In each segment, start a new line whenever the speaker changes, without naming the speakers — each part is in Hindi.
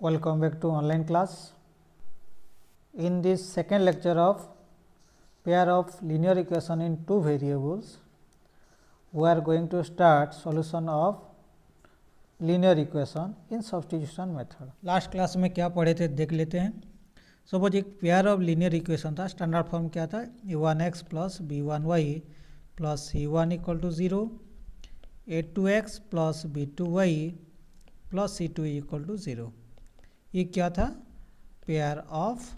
Welcome back to online class. In this second lecture of pair of linear equation in two variables, we are going to start solution of linear equation in substitution method. Last class में क्या पढ़े थे देख लेते हैं. सपोज एक पेयर ऑफ लीनियर इक्वेशन था. स्टैंडर्ड फॉर्म क्या था? a1x plus b1y plus c1 equal to 0, a2x plus b2y plus c2 equal to 0. ये क्या था? Pair of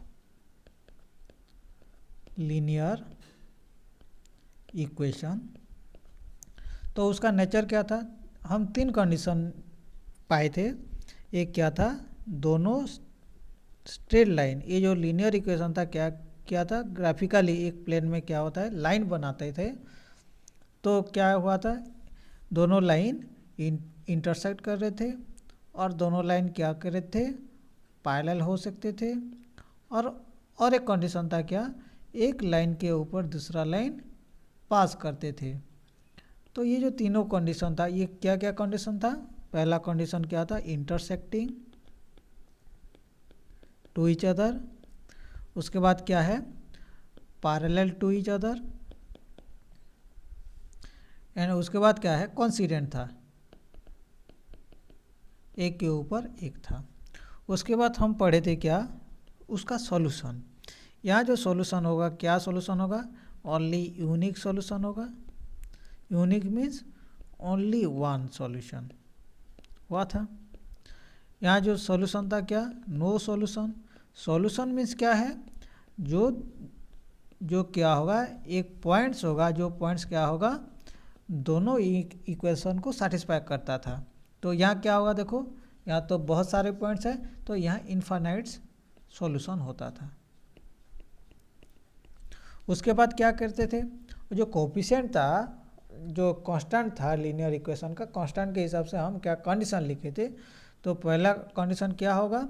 linear equation. तो उसका नेचर क्या था? हम तीन कंडीशन पाए थे. एक क्या था? दोनों स्ट्रेट लाइन. ये जो लीनियर इक्वेशन था क्या था? ग्राफिकली एक प्लेन में क्या होता है, लाइन बनाते थे. तो क्या हुआ था? दोनों लाइन इंटरसेक्ट कर रहे थे और दोनों लाइन क्या कर रहे थे? पैरेलल हो सकते थे. और एक कंडीशन था क्या? एक लाइन के ऊपर दूसरा लाइन पास करते थे. तो ये जो तीनों कंडीशन था, ये क्या क्या कंडीशन था? पहला कंडीशन क्या था? Intersecting to each other. उसके बाद क्या है? Parallel to each other. And उसके बाद क्या है? कोइंसिडेंट था, एक के ऊपर एक था. उसके बाद हम पढ़े थे क्या? उसका सॉल्यूशन. यहाँ जो सॉल्यूशन होगा, क्या सॉल्यूशन होगा? ओनली यूनिक सॉल्यूशन होगा. Unique means only one solution हुआ था. यहाँ जो सॉल्यूशन था क्या? No solution. सॉल्यूशन मीन्स क्या है? जो क्या होगा, एक पॉइंट्स होगा, जो पॉइंट्स क्या होगा, दोनों इक्वेशन को सेटिस्फाई करता था. तो यहाँ क्या होगा? देखो, यहाँ तो बहुत सारे पॉइंट्स हैं, तो यहाँ इनफाइनाइट सॉल्यूशन होता था. उसके बाद क्या करते थे? जो कोफिशिएंट था, जो कांस्टेंट था लीनियर इक्वेशन का, कांस्टेंट के हिसाब से हम क्या कंडीशन लिखे थे. तो पहला कंडीशन क्या होगा?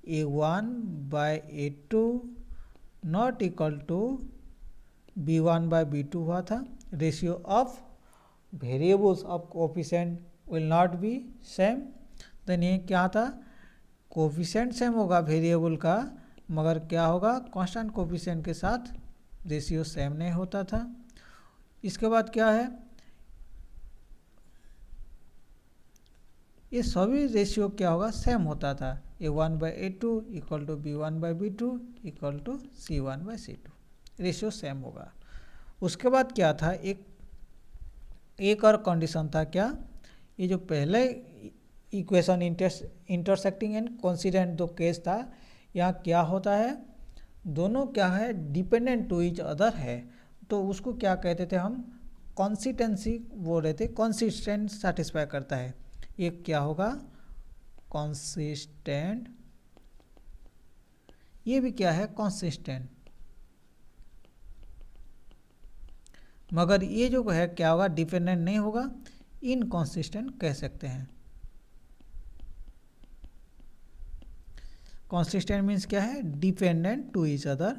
a1 by a2 not equal to b1 by b2 हुआ था. Ratio of variables of coefficient will not be same. Then ये क्या था? कोफिशिएंट सेम होगा वेरिएबल का, मगर क्या होगा? कांस्टेंट कोफिशिएंट के साथ रेशियो सेम नहीं होता था. इसके बाद क्या है? ये सभी रेशियो क्या होगा? सेम होता था. a1 by a2 equal to b1 by b2 equal to c1 by c2. Ratio same होगा. उसके बाद क्या था? एक और कंडीशन था क्या? ये जो पहले इक्वेशन इंटरसेक्टिंग एंड कोइंसिडेंट दो केस था, यहाँ क्या होता है? दोनों क्या है? डिपेंडेंट टू ईच अदर है. तो उसको क्या कहते थे हम? कंसिस्टेंसी बोल रहे थे. कंसिस्टेंट सेटिस्फाई करता है. ये क्या होगा? कंसिस्टेंट. ये भी क्या है? कंसिस्टेंट. मगर ये जो है क्या होगा? डिपेंडेंट नहीं होगा, इनकंसिस्टेंट कह सकते हैं. कंसिस्टेंट मीन्स क्या है? Dependent to each other.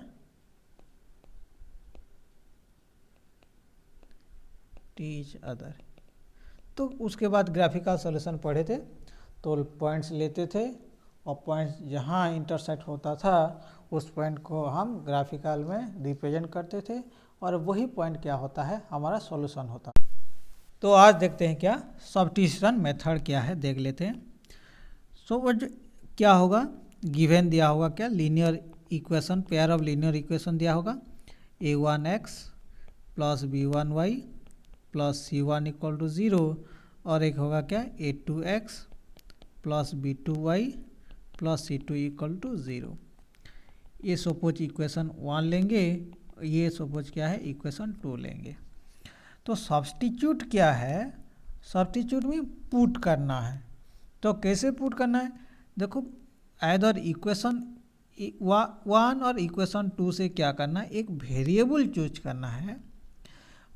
तो उसके बाद ग्राफिकल सॉल्यूशन पढ़े थे. तो पॉइंट्स लेते थे और पॉइंट्स जहाँ इंटरसेक्ट होता था उस पॉइंट को हम ग्राफिकल में रिप्रेजेंट करते थे, और वही पॉइंट क्या होता है? हमारा सॉल्यूशन होता. तो आज देखते हैं क्या सब्स्टिट्यूशन मेथड क्या है, देख लेते हैं. सो क्या होगा? गिवन दिया होगा क्या? Linear equation, pair of linear equation दिया होगा. a1x plus b1y plus c1 equal to 0, और एक होगा क्या? a2x plus b2y plus c2 equal to 0. ये सपोज इक्वेशन 1 लेंगे, ये सपोज क्या है? इक्वेशन 2 लेंगे. तो सब्स्टिट्यूट क्या है? सब्स्टिट्यूट में पुट करना है. तो कैसे पुट करना है? देखो, आइदर इक्वेशन 1 और इक्वेशन 2 से क्या करना है? एक वेरिएबल चूज करना है.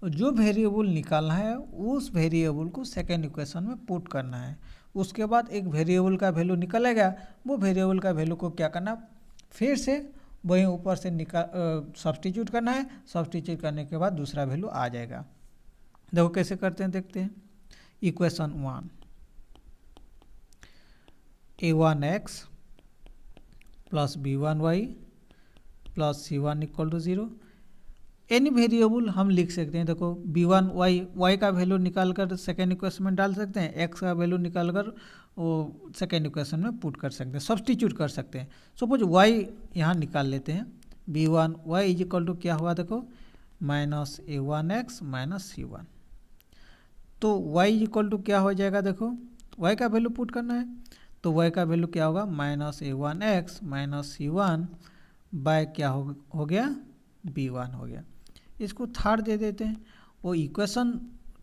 जो वेरिएबल निकालना है उस वेरिएबल को सेकेंड इक्वेशन में पुट करना है. उसके बाद एक वेरिएबल का वैल्यू निकलेगा, वो वेरिएबल का वैल्यू को क्या करना? फिर से वहीं ऊपर से सब्स्टिट्यूट करना है. सब्स्टिट्यूट करने के बाद दूसरा वैल्यू आ जाएगा. देखो कैसे करते हैं, देखते हैं. Equation 1 a1x plus b1y plus c1 equal to 0। Any variable हम लिख सकते हैं। देखो b1y का वैल्यू निकाल कर सेकेंड इक्वेशन में डाल सकते हैं, x का वैल्यू निकाल कर वो सेकेंड इक्वेशन में पुट कर सकते हैं, सब्सटीट्यूट कर सकते हैं। सपोज y यहाँ निकाल लेते हैं। b1y इज इक्वल टू क्या हुआ देखो, माइनस a1x माइनस c1। तो y इज इक्वल टू क्या हो जाएगा देखो, y का वैल्यू पुट करना है तो y का वैल्यू क्या होगा, minus a1x minus c1 bye क्या हो गया, b1 हो गया। इसको थर्ड दे देते हैं। वो इक्वेशन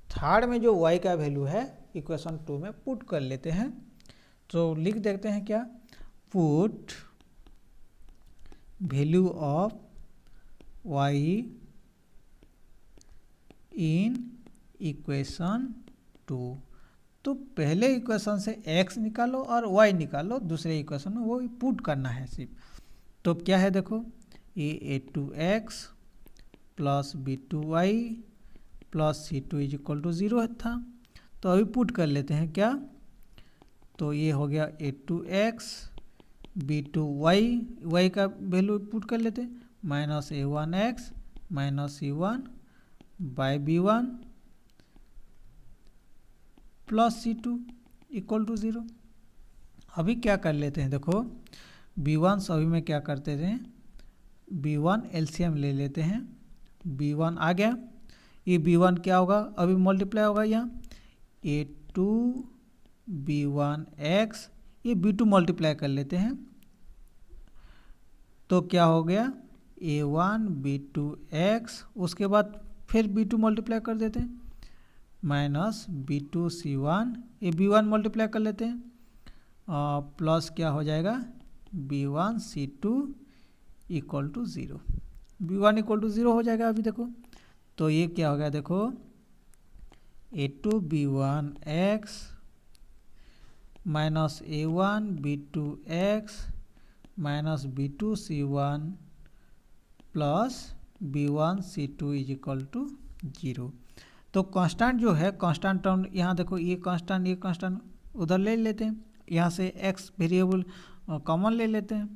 थर्ड में जो y का वैल्यू है इक्वेशन 2 में पुट कर लेते हैं। तो लिख देते हैं क्या, put value of y in equation 2। तो पहले इक्वेशन से x निकालो और y निकालो, दूसरे इक्वेशन में वो पुट करना है सिर्फ। तो क्या है देखो, ये a2x plus b2y plus c2 is equal to 0 था। तो अभी पुट कर लेते हैं क्या, तो ये हो गया a2x b2y, y का वैल्यू पुट कर लेते हैं, minus a1x minus c1 by b1 plus c2 equal to 0। अभी क्या कर लेते हैं देखो, b1 सभी में क्या करते थे, b1 एलसीएम ले लेते हैं। b1 आ गया, ये b1 क्या होगा, अभी मल्टीप्लाई होगा यहाँ a2 b1x, ये b2 मल्टीप्लाई कर लेते हैं तो क्या हो गया a1 b2x, उसके बाद फिर b2 मल्टीप्लाई कर देते हैं माइनस b2 c1, ये b1 मल्टीप्लाई कर लेते हैं प्लस क्या हो जाएगा b1 c2 equal to 0, b1 equal to 0 हो जाएगा। अभी देखो तो ये क्या हो गया देखो, a2 b1x minus a1 b2x minus b2 c1 plus b1 c2 is equal to 0। तो कांस्टेंट जो है, कांस्टेंट टर्म यहाँ देखो, ये कांस्टेंट उधर ले लेते हैं, यहाँ से x वेरिएबल कॉमन ले लेते हैं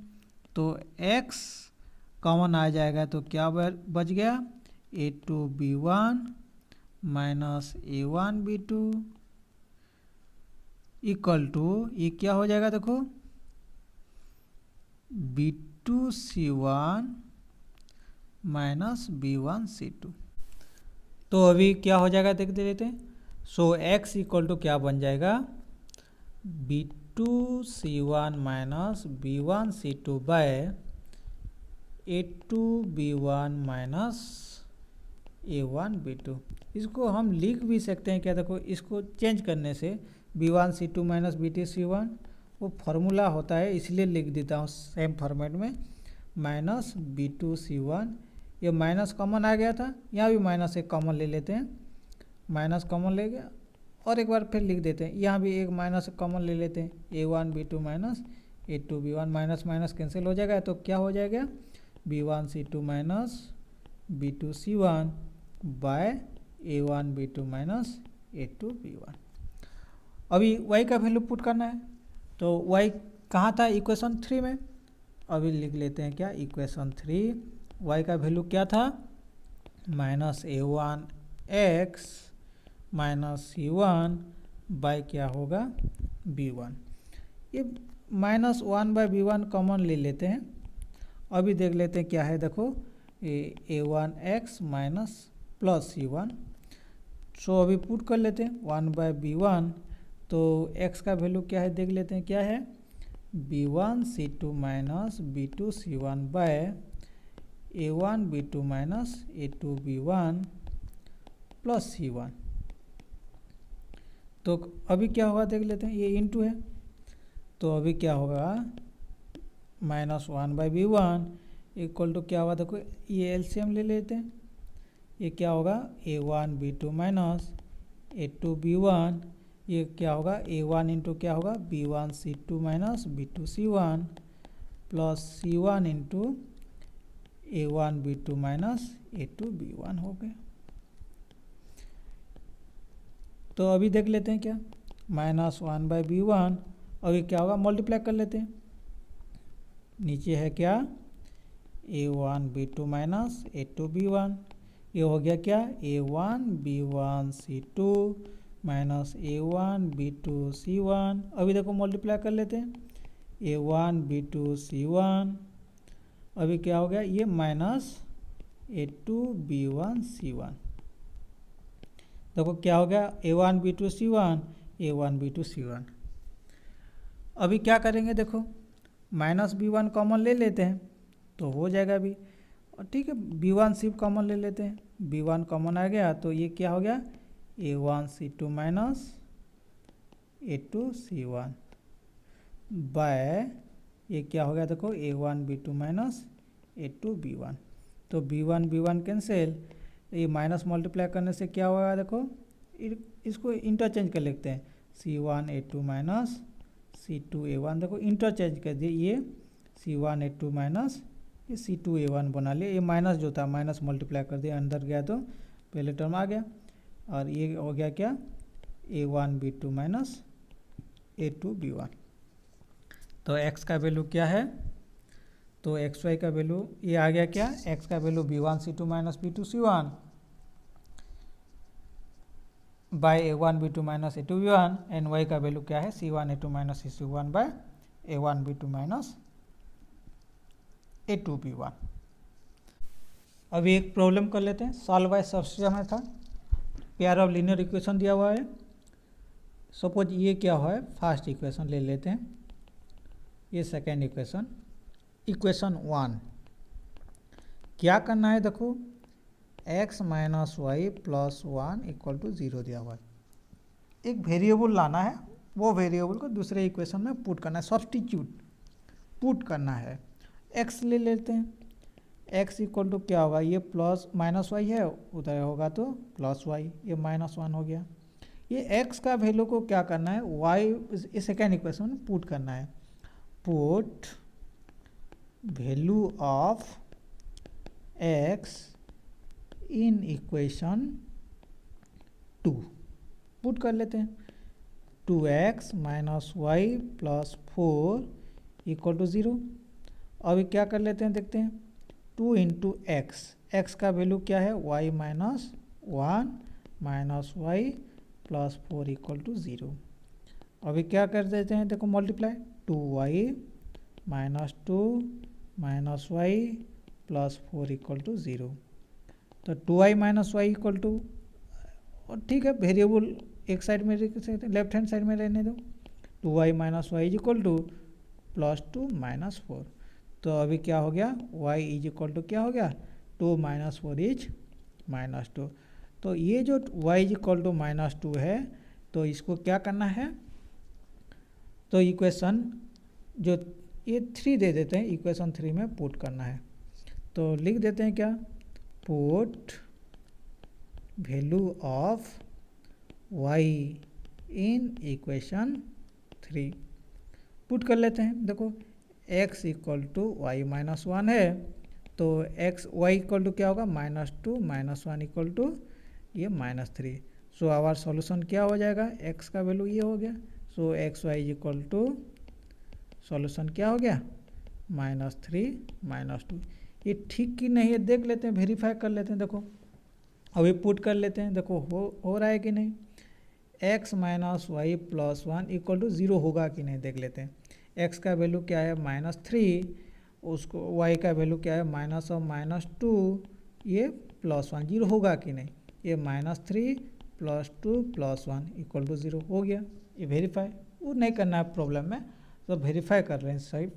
तो x कॉमन आ जाएगा तो क्या बच गया, a2 b1 minus a1 b2 equal to, ये क्या हो जाएगा देखो b2 c1 minus b1 c2। तो अभी क्या हो जाएगा देख लेते हैं। सो x इक्वल टू क्या बन जाएगा, b2 c1 minus b1 c2 bye a2 b1 minus a1 b2। इसको हम लिख भी सकते हैं क्या देखो, इसको चेंज करने से b1 c2 minus b2 c1 वो फार्मूला होता है, इसलिए लिख देता हूँ सेम फॉर्मेट में, माइनस b2 c1, ये माइनस कॉमन आ गया था, यहाँ भी माइनस एक कॉमन ले लेते हैं, माइनस कॉमन ले गया और एक बार फिर लिख देते हैं, यहाँ भी एक माइनस कॉमन ले लेते हैं, a1 b2 minus a2 b1, minus minus cancel हो जाएगा तो क्या हो जाएगा b1 c2 minus b2 c1 by a1 b2 minus a2 b1। अभी y का वैल्यू पुट करना है तो y कहाँ था, इक्वेशन 3 में। अभी लिख लेते हैं क्या, इक्वेशन 3, y का वैल्यू क्या था, minus a1x minus c1 bye क्या होगा b1। ये माइनस 1 बाय b1 कॉमन ले लेते हैं। अभी देख लेते हैं क्या है देखो, a1x माइनस प्लस c1। सो अभी पुट कर लेते हैं 1 बाय b1, तो x का वैल्यू क्या है देख लेते हैं क्या है, b1 c2 minus b2 c1 by a1 b2 minus a2 b1 plus c1। तो अभी क्या होगा देख लेते हैं, ये इनटू है तो अभी क्या होगा minus 1 by b1 equal to क्या होगा देखो, ये एलसीएम ले लेते हैं, ये क्या होगा a1 b2 minus a2 b1, ये क्या होगा a1 इंटू क्या होगा b1 c2 minus b2 c1 plus c1 into a1 b2 minus a2 b1 हो गया। तो अभी देख लेते हैं क्या, माइनस 1 बाई b1, अभी क्या होगा मल्टीप्लाई कर लेते हैं, नीचे है क्या a1 b2 minus a2 b1, ये हो गया क्या a1 b1 c2 minus a1 b2 c1। अभी देखो मल्टीप्लाई कर लेते हैं, a1 b2 c1, अभी क्या हो गया ये माइनस a2 b1 c1। देखो क्या हो गया a1 b2 c1 a1 b2 c1। अभी क्या करेंगे देखो माइनस b1 कॉमन ले लेते हैं तो हो जाएगा भी, और ठीक है b1 सिर्फ कॉमन ले लेते हैं, b1 कॉमन आ गया तो ये क्या हो गया a1 c2 minus a2 c1 bye ये क्या हो गया देखो a1 b2 minus a2 b1। तो b1 b1 कैंसिल, ये माइनस मल्टीप्लाई करने से क्या होगा देखो इसको इंटरचेंज कर लेते हैं c1 a2 minus c2 a1, देखो इंटरचेंज कर दिए, ये c1 a2 माइनस ये c2 a1 बना लिया, ये माइनस जो था माइनस मल्टीप्लाई कर दिया अंदर गया तो पहले टर्म आ गया, और ये हो गया क्या a1 b2 minus a2 b1। तो x का वैल्यू क्या है, तो एक्स वाई का वैल्यू ये आ गया क्या x का value b1 c2 minus b2 c1 by a1 b2 minus a2 b1, and y का वैल्यू क्या है c1 a2 minus c1 by a1 b2 minus a2 b1। अभी एक प्रॉब्लम कर लेते हैं, सॉल्व बाय सब्स्टिट्यूशन में था, पेयर ऑफ लीनियर इक्वेशन दिया हुआ है। सपोज ये क्या है फर्स्ट इक्वेशन ले लेते हैं, ये सेकेंड इक्वेशन, इक्वेशन 1 क्या करना है देखो x minus y plus 1 equal to 0 दिया हुआ है, एक वेरिएबल लाना है, वो वेरिएबल को दूसरे इक्वेशन में पुट करना है, सब्स्टिट्यूट पुट करना है। x ले लेते हैं, x इक्वल टू क्या होगा ये प्लस माइनस वाई है, उधर होगा तो प्लस वाई, ये माइनस 1 हो गया। ये x का वैल्यू को क्या करना है y सेकेंड इक्वेशन में पुट करना है, put value of x in equation 2 put कर लेते हैं, 2x minus y plus 4 equal to 0। अभी क्या कर लेते हैं देखते हैं, 2 इंटू एक्स का वैल्यू क्या है y minus 1 minus y plus 4 equal to 0। अभी क्या कर देते हैं देखो multiply, 2y minus 2 minus y plus 4 equal to 0। तो 2y minus Y equal to, और ठीक है वेरिएबल एक साइड में लेफ्ट हैंड साइड में रहने दो, 2y minus y is equal to plus 2 minus 4। तो अभी क्या हो गया y इज इक्वल टू क्या हो गया 2 माइनस 4 इज माइनस 2। तो ये जो y is equal to minus 2 है, तो इसको क्या करना है, तो इक्वेशन जो ये 3 दे देते हैं, इक्वेशन 3 में पुट करना है। तो लिख देते हैं क्या, put value of y in equation 3 put कर लेते हैं। देखो x equal to y minus 1 है, तो x y इक्वल टू क्या होगा -2 माइनस 1 इक्वल टू ये -3। सो आवर सॉल्यूशन क्या हो जाएगा, x का वैल्यू ये हो गया, so x Y is equal to solution क्या हो गया -3 -2। ये ठीक कि नहीं है देख लेते हैं, वेरीफाई कर लेते हैं। देखो अभी पुट कर लेते हैं, देखो हो रहा है कि नहीं, x minus y plus 1 equal to 0 होगा कि नहीं देख लेते हैं। x का वैल्यू क्या है -3, उसको y का वैल्यू क्या है माइनस और -2, ये +1, 0 होगा कि नहीं, ये -3 + 2 + 1 इक्वल टू 0 हो गया। ये वेरीफाई वो नहीं करना है प्रॉब्लम में, तो वेरीफाई कर रहे हैं सही।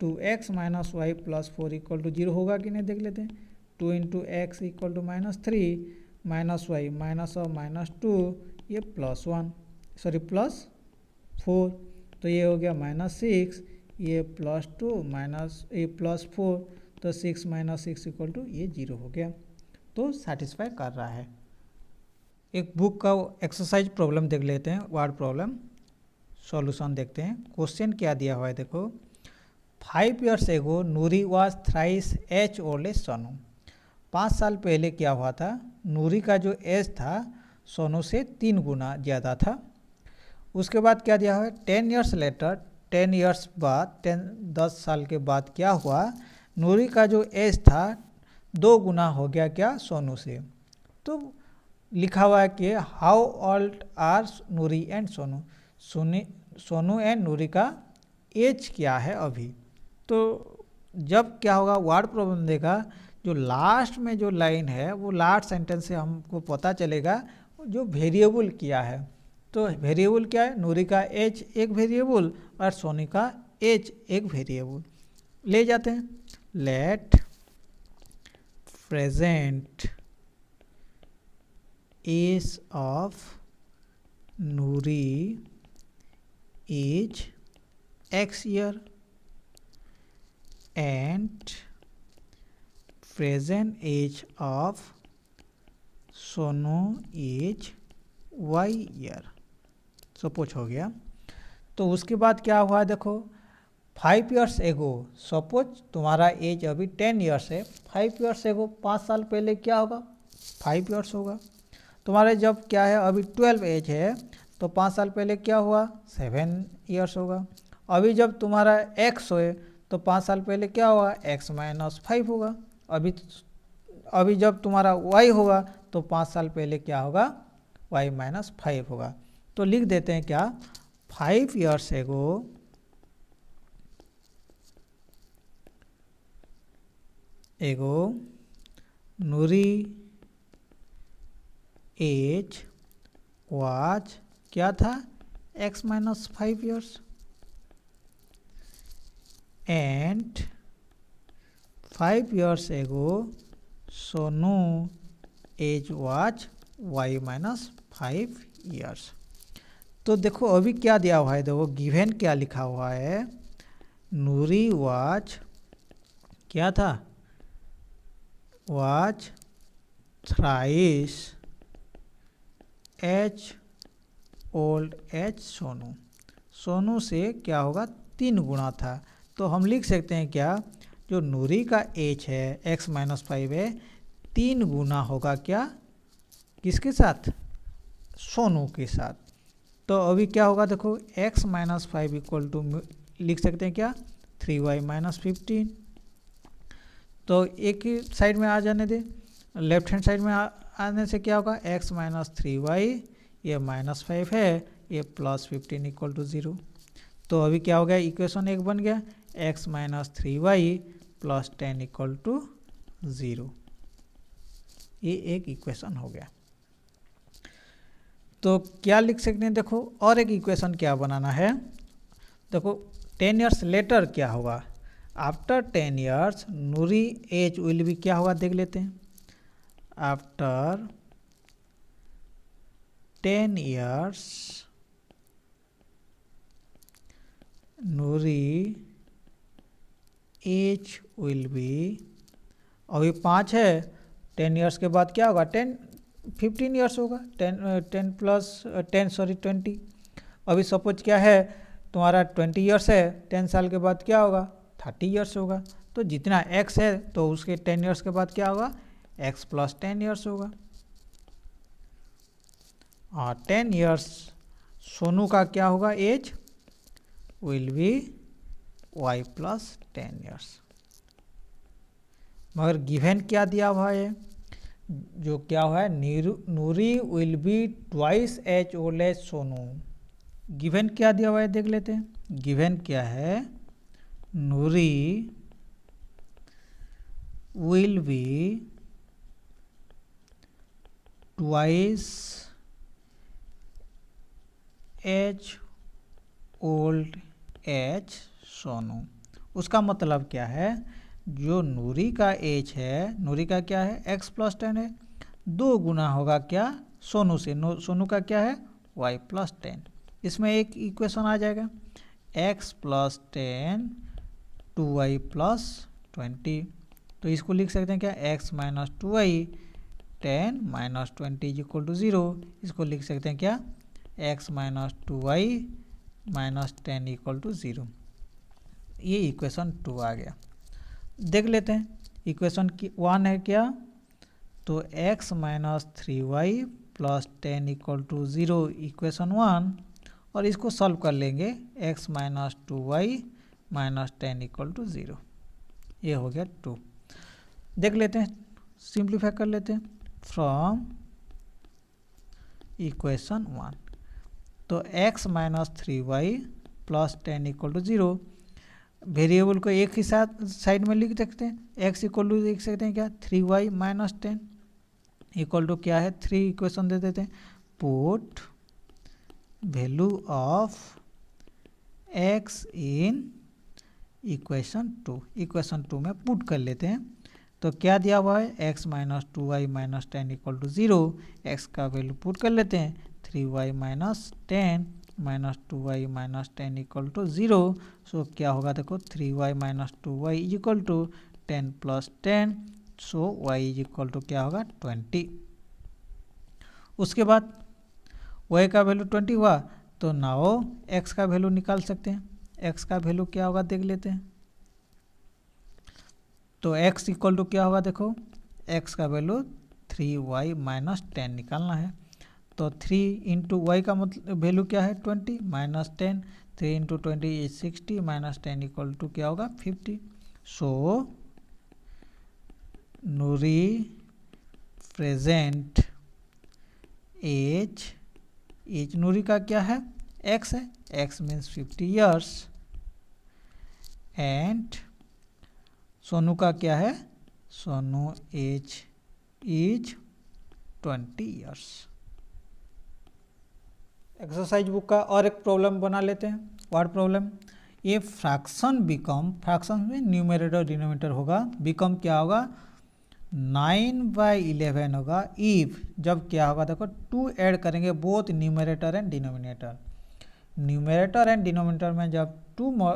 2x minus y plus 4 equal to 0 होगा कि नहीं देख लेते हैं। 2 into x equal to -3 minus y minus और -2, ये +1 सॉरी +4, तो ये हो गया -6, ये +2 माइनस ये +4, तो 6 - 6 इक्वल टू ये 0 हो गया। तो सेटिस्फाई कर रहा है। एक बुक का एक्सरसाइज प्रॉब्लम देख लेते हैं, वर्ड प्रॉब्लम सॉल्यूशन देखते हैं। क्वेश्चन क्या दिया हुआ है देखो, 5 years ago Noori was thrice as old as Sonu. 5 साल पहले क्या हुआ था, नूरी का जो एज था सोनू से 3 गुना ज़्यादा था। उसके बाद क्या दिया हुआ है, 10 years लेटर 10 ईयर्स बाद 10 साल के बाद क्या हुआ, नूरी का जो एज था 2 गुना हो गया क्या, सोनू से। तो लिखा हुआ है कि how old are Noori and Sonu, Sonu and Noori का एज क्या है अभी। तो जब क्या होगा, वर्ड प्रॉब्लम देगा, जो लास्ट में जो लाइन है वो लास्ट सेंटेंस से हमको पता चलेगा जो वेरिएबल क्या है। तो वेरिएबल क्या है, नूरी का एज एक वेरिएबल और सोनी का एज एक वेरिएबल। ले जाते हैं, let present age of Noori is x year and present age of Sonu is y year, suppose हो गया। तो उसके बाद क्या हुआ, देखो 5 ईयर्स एगो, सपोज तुम्हारा एज अभी 10 ईयर्स है, 5 ईयर्स एगो 5 साल पहले क्या होगा, 5 ईयर्स होगा। तुम्हारे जब क्या है अभी 12 एज है, तो 5 साल पहले क्या हुआ, 7 ईयर्स होगा। अभी जब तुम्हारा x होए तो 5 साल पहले क्या होगा, x माइनस 5 होगा। अभी जब तुम्हारा y होगा तो 5 साल पहले क्या होगा, y माइनस 5 होगा। तो लिख देते हैं क्या, 5 years ago Noori as was क्या था, x minus 5 years and 5 years ago Sonu age was y minus 5 years. तो देखो अभी क्या दिया हुआ है, देखो गिवन क्या लिखा हुआ है, नूरी वाज क्या था, was thrice as old as Sonu, Sonu से क्या होगा 3 गुना था। तो हम लिख सकते हैं क्या, जो नूरी का एज है x माइनस 5 है, 3 गुना होगा क्या, किसके साथ, सोनू के साथ। तो अभी क्या होगा, देखो x माइनस 5 इक्वल टू लिख सकते हैं क्या, 3y माइनस 15। तो एक ही साइड में आ जाने दे, लेफ्ट हैंड साइड में आने से क्या होगा, x माइनस 3y, ये माइनस 5 है, ये प्लस 15 इक्वल टू 0। तो अभी क्या हो गया, इक्वेशन एक बन गया, x minus 3y plus 10 equal to 0, ये एक इक्वेशन हो गया। तो क्या लिख सकते हैं, देखो और एक इक्वेशन क्या बनाना है, देखो 10 ईयर्स लेटर क्या होगा, after 10 years Noori age will भी क्या होगा, देख लेते हैं। After 10 years Noori age will be, अभी 5 है, 10 ईयर्स के बाद क्या होगा, 15 ईयर्स होगा, 10 प्लस 10 सॉरी 20। अभी सपोज क्या है, तुम्हारा 20 ईयर्स है, 10 साल के बाद क्या होगा, 30 ईयर्स होगा। तो जितना x है तो उसके 10 ईयर्स के बाद क्या होगा, x प्लस 10 ईयर्स होगा। और 10 ईयर्स सोनू का क्या होगा, age will be y plus 10 years. मगर गिवन क्या दिया हुआ है, जो क्या हुआ है, Noori will be twice as old as Sonu. Given क्या दिया हुआ है, देख लेते हैं। गिवन क्या है, Noori will be twice as old as Sonu. उसका मतलब क्या है, जो नूरी का एज है, नूरी का क्या है, x प्लस 10 है, 2 गुना होगा क्या, सोनू से, सोनू का क्या है, y प्लस 10। इसमें एक इक्वेशन आ जाएगा, x प्लस 10 2y प्लस 20। तो इसको लिख सकते हैं क्या, x minus 2y 10 minus 20 is equal to 0। इसको लिख सकते हैं क्या, x minus 2y minus 10 equal to 0। ये इक्वेशन 2 आ गया। देख लेते हैं इक्वेशन की 1 है क्या, तो x minus 3y plus 10 equal to 0 equation 1, और इसको सॉल्व कर लेंगे। x minus 2y minus 10 equal to 0, ये हो गया 2। देख लेते हैं, सिंप्लीफाई कर लेते हैं फ्रॉम इक्वेशन 1। तो x minus 3y plus 10 equal to 0, variable को एक ही साथ साइड में लिख सकते हैं। x इक्वल टू लिख सकते हैं क्या, 3y माइनस 10 इक्वल टू क्या है, 3 इक्वेशन दे देते हैं। Put value of x in equation 2, equation 2 में पुट कर लेते हैं। तो क्या दिया हुआ है, x minus 2y minus 10 equal to 0, x का वैल्यू पुट कर लेते हैं 3y minus 10 minus 2y minus 10 equal to 0। So क्या होगा, देखो 3y minus 2y is equal to 10 plus 10, so y is equal to क्या होगा 20। उसके बाद y का वैल्यू 20 हुआ, तो नाउ x का वैल्यू निकाल सकते हैं। x का वैल्यू क्या होगा देख लेते हैं। तो x इक्वल टू क्या होगा, देखो x का वैल्यू 3y माइनस 10 निकालना है। तो 3 इंटू वाई का मतलब वैल्यू क्या है 20 minus 10, 3 into 20 is 60 minus 10 equal to क्या होगा 50। सो नूरी प्रेजेंट एज नूरी का क्या है, x है, x means 50 years, and Sonu का क्या है, Sonu age is 20 years. Exercise book का और एक प्रॉब्लम बना लेते हैं, वर्ड प्रॉब्लम। ये फ्रैक्शन बिकम, फ्रैक्शन में न्यूमरेटर डिनोमिनेटर होगा, बिकम क्या होगा 9/11 होगा इफ, जब क्या होगा देखो 2 ऐड करेंगे both numerator and denominator. Numerator and denominator में जब 2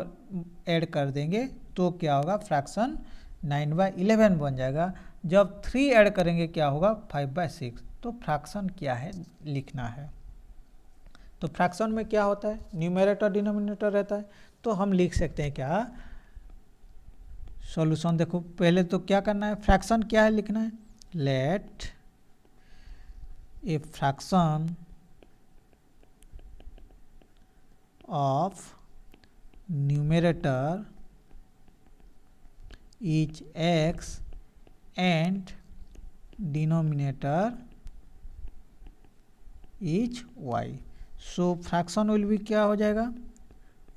ऐड कर देंगे तो क्या होगा फ्रैक्शन 9/11 बन जाएगा। जब 3 ऐड करेंगे क्या होगा 5/6। तो फ्रैक्शन क्या है लिखना है। तो फ्रैक्शन में क्या होता है, न्यूमरेटर डिनोमिनेटर रहता है। तो हम लिख सकते हैं क्या, सॉल्यूशन देखो पहले तो क्या करना है, फ्रैक्शन क्या है लिखना है, let a fraction of numerator is x and denominator is y। So fraction will be क्या हो जाएगा,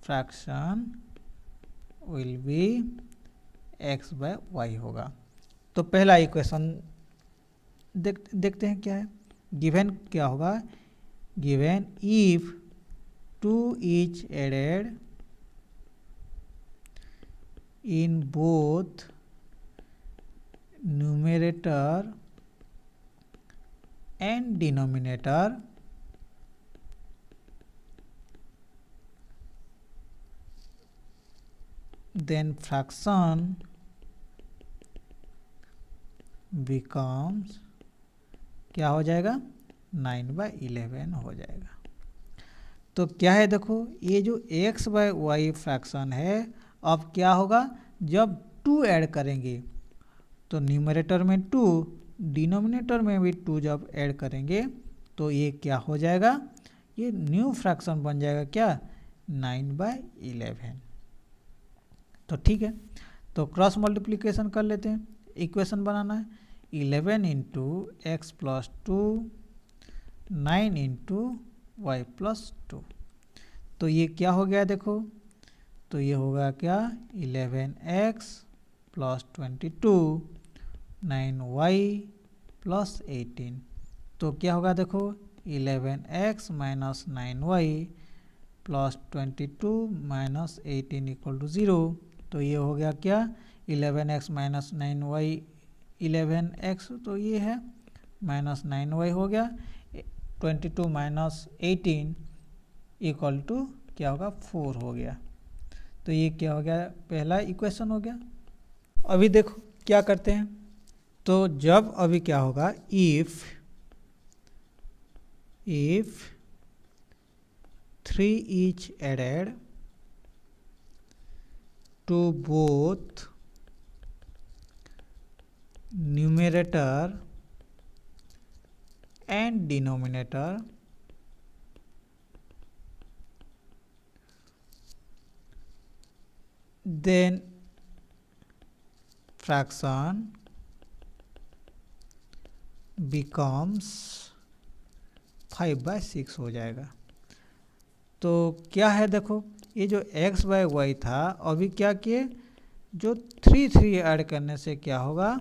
फ्रैक्शन विल बी x/y होगा। तो पहला इक्वेशन देखते हैं क्या है। गिवन क्या होगा, given if 2 is added in both numerator and denominator, then fraction becomes क्या हो जाएगा 9/11 हो जाएगा। तो क्या है देखो, ये जो x/y फ्रैक्शन है, अब क्या होगा जब 2 ऐड करेंगे तो न्यूमरेटर में 2, डिनोमिनेटर में भी 2 जब ऐड करेंगे तो ये क्या हो जाएगा, ये न्यू फ्रैक्शन बन जाएगा क्या 9/11। तो ठीक है, तो क्रॉस मल्टीप्लिकेशन कर लेते हैं। इक्वेशन बनाना है 11 into x plus 2 9 into y plus 2। तो ये क्या हो गया देखो, तो ये होगा क्या 11x प्लस 22 9y प्लस 18। तो क्या होगा देखो 11x minus 9y plus 22 minus 18 equal to 0। तो ये हो गया क्या 11x माइनस 9y 11x, तो ये है माइनस 9y हो गया, 22 माइनस 18 इक्वल टू क्या होगा 4 हो गया। तो ये क्या हो गया, पहला इक्वेशन हो गया। अभी देखो क्या करते हैं, तो जब अभी क्या होगा if 3 is added to both numerator and denominator, then fraction becomes 5/6 हो जाएगा। तो क्या है देखो, ये जो x/y था अभी क्या किए, जो 3 ऐड करने से क्या होगा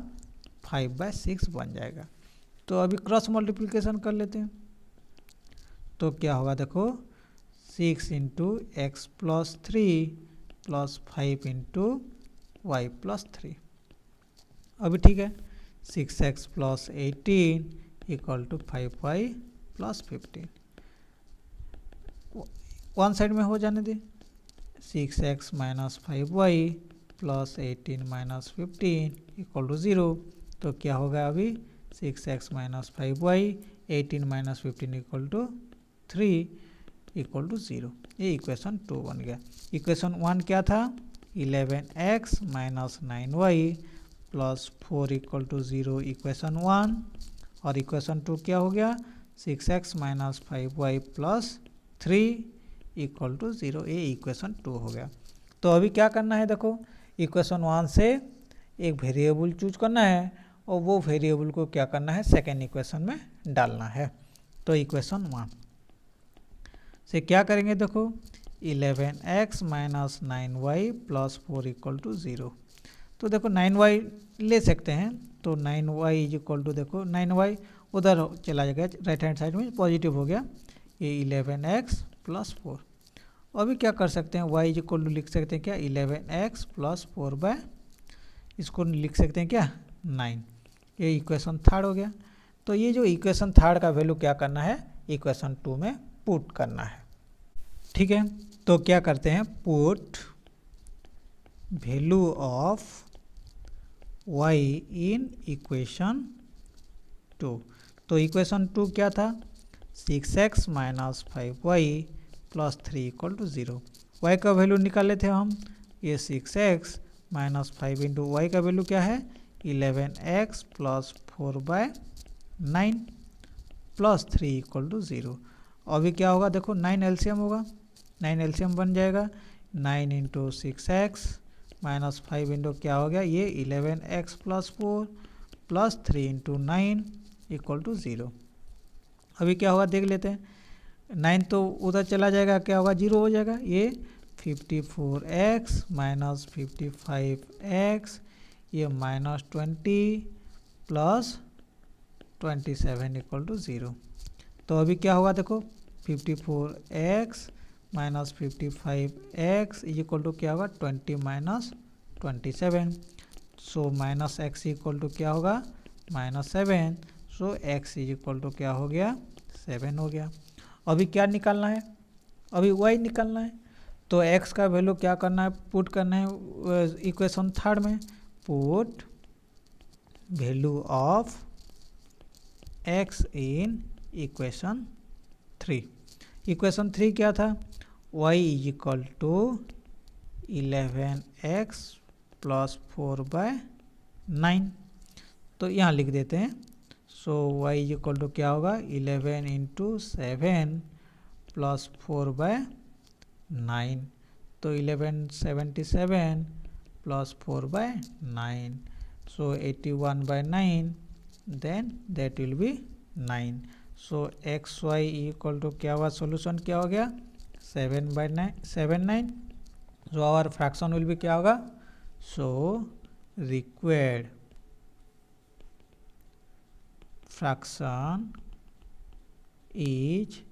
5/6 बन जाएगा। तो अभी क्रॉस मल्टीप्लिकेशन कर लेते हैं। तो क्या होगा देखो, 6 into x plus 3 plus 5 into y plus 3। अभी ठीक है, 6x plus 18 equal to 5y plus 15। One side में हो जाने दे, 6x minus 5y plus 18 minus 15 equal to 0। तो क्या होगा अभी, 6x minus 5y 18 minus 15 equal to 3 equal to 0। ये इक्वेशन 2 बन गया। इक्वेशन 1 क्या था, 11x minus 9y plus 4 equal to 0 equation 1। और इक्वेशन 2 क्या हो गया, 6x minus 5y plus 3 equal to 0। ये इक्वेशन 2 हो गया। तो अभी क्या करना है देखो, इक्वेशन 1 से एक वेरिएबल चूज करना है और वो वेरिएबल को क्या करना है, सेकेंड इक्वेशन में डालना है। तो इक्वेशन 1 से क्या करेंगे देखो, 11x minus 9y plus 4 equal to 0। तो देखो 9y ले सकते हैं, तो 9y इज इक्वल टू, देखो 9y उधर चला जाएगा राइट हैंड साइड में, पॉजिटिव हो गया, ये 11x प्लस 4। अभी क्या कर सकते हैं, y इज इक्वल टू लिख सकते हैं क्या, 11x प्लस 4 इसको लिख सकते हैं क्या 9। ये इक्वेशन 3 हो गया। तो ये जो इक्वेशन 3 का वैल्यू क्या करना है, इक्वेशन 2 में पुट करना है। ठीक है, तो क्या करते हैं, put value of y in equation 2। तो इक्वेशन 2 क्या था, 6x minus 5y plus 3 equal to 0। y का वैल्यू निकाल लेते हैं हम, ये 6x माइनस 5 इंटू वाई का वैल्यू क्या है, 11x plus 4/9 plus 3 equal to 0। अभी क्या होगा देखो, 9 एलसीएम होगा, 9 एलसीएम बन जाएगा, 9 इंटू 6x माइनस 5 इंटू क्या हो गया, ये 11x plus 4 plus 3 into 9 equal to 0। अभी क्या होगा देख लेते हैं, 9 तो उधर चला जाएगा, क्या होगा 0 हो जाएगा, ये 54x माइनस 55x, ये माइनस 20 प्लस 27 इक्वल टू 0। तो अभी क्या होगा देखो, 54x minus 55x is equal to क्या होगा 20 minus 27। So minus x equal to क्या होगा -7। So x is equal to क्या हो गया 7 हो गया। अभी क्या निकालना है, अभी y निकालना है। तो x का वैल्यू क्या करना है, पुट करना है इक्वेशन 3 में, put value of x in equation 3। Equation 3 क्या था, y is equal to 11x plus 4/9। तो यहाँ लिख देते हैं। So y is equal to क्या होगा 11 इंटू 7 प्लस 4/9। तो 1177 plus 4/9, so 81/9, then that will be 9। So x y equal to क्या हुआ, सोल्यूशन क्या हो गया 7/9। So our fraction will be क्या होगा, so required fraction is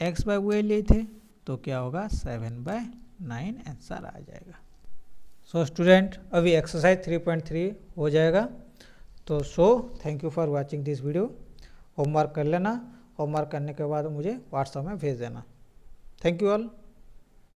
x/y लिए थे, तो क्या होगा 7/9 आंसर आ जाएगा। सो स्टूडेंट अभी एक्सरसाइज 3.3 हो जाएगा। तो thank you for watching this video. Homework कर लेना, होमवर्क करने के बाद मुझे व्हाट्सएप में भेज देना। Thank you all.